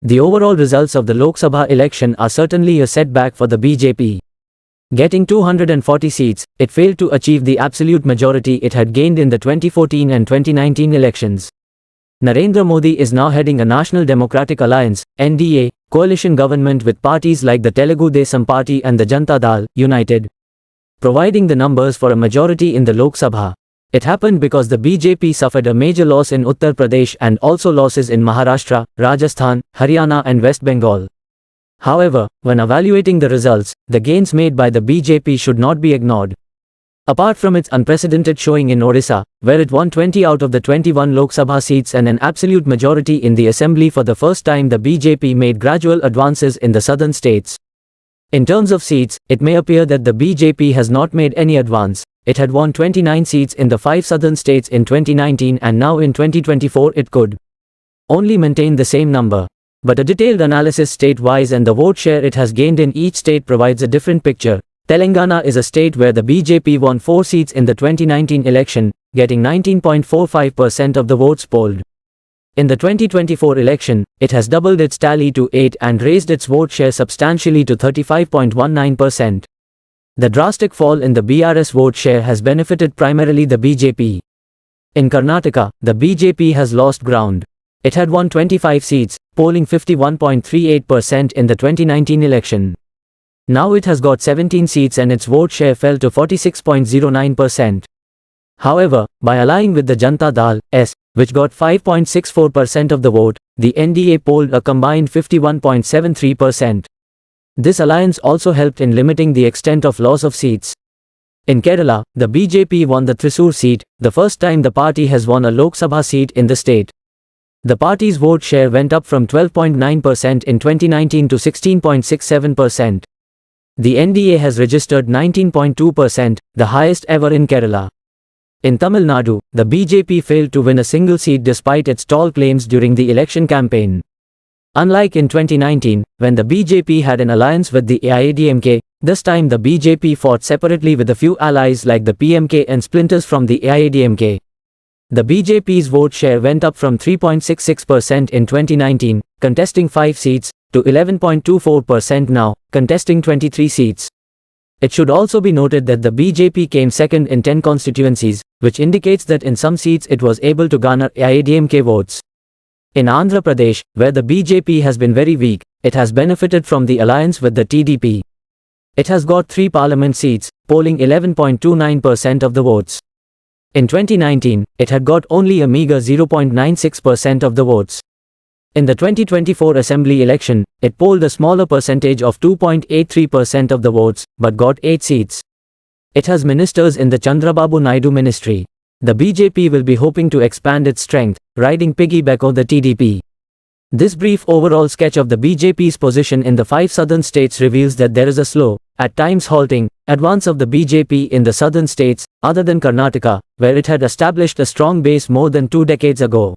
The overall results of the Lok Sabha election are certainly a setback for the BJP. Getting 240 seats, it failed to achieve the absolute majority it had gained in the 2014 and 2019 elections. Narendra Modi is now heading a National Democratic Alliance (NDA) coalition government with parties like the Telugu Desam Party and the Janata Dal United, providing the numbers for a majority in the Lok Sabha. It happened because the BJP suffered a major loss in Uttar Pradesh and also losses in Maharashtra, Rajasthan, Haryana and West Bengal. However, when evaluating the results, the gains made by the BJP should not be ignored. Apart from its unprecedented showing in Odisha, where it won 20 out of the 21 Lok Sabha seats and an absolute majority in the assembly for the first time, the BJP made gradual advances in the southern states. In terms of seats, it may appear that the BJP has not made any advance. It had won 29 seats in the 5 southern states in 2019 and now in 2024 it could only maintain the same number. But a detailed analysis state-wise and the vote share it has gained in each state provides a different picture. Telangana is a state where the BJP won 4 seats in the 2019 election, getting 19.45% of the votes polled. In the 2024 election, it has doubled its tally to 8 and raised its vote share substantially to 35.19%. The drastic fall in the BRS vote share has benefited primarily the BJP. In Karnataka, the BJP has lost ground. It had won 25 seats, polling 51.38% in the 2019 election. Now it has got 17 seats and its vote share fell to 46.09%. However, by allying with the Janata Dal, which got 5.64% of the vote, the NDA polled a combined 51.73%. This alliance also helped in limiting the extent of loss of seats. In Kerala, the BJP won the Thrissur seat, the first time the party has won a Lok Sabha seat in the state. The party's vote share went up from 12.9% in 2019 to 16.67%. The NDA has registered 19.2%, the highest ever in Kerala. In Tamil Nadu, the BJP failed to win a single seat despite its tall claims during the election campaign. Unlike in 2019, when the BJP had an alliance with the AIADMK, this time the BJP fought separately with a few allies like the PMK and splinters from the AIADMK. The BJP's vote share went up from 3.66% in 2019, contesting 5 seats, to 11.24% now, contesting 23 seats. It should also be noted that the BJP came second in 10 constituencies, which indicates that in some seats it was able to garner AIADMK votes. In Andhra Pradesh, where the BJP has been very weak, it has benefited from the alliance with the TDP. It has got 3 parliament seats, polling 11.29% of the votes. In 2019, it had got only a meager 0.96% of the votes. In the 2024 assembly election, it polled a smaller percentage of 2.83% of the votes, but got 8 seats. It has ministers in the Chandrababu Naidu ministry. The BJP will be hoping to expand its strength, riding piggyback on the TDP. This brief overall sketch of the BJP's position in the 5 southern states reveals that there is a slow, at times halting, advance of the BJP in the southern states, other than Karnataka, where it had established a strong base more than 2 decades ago.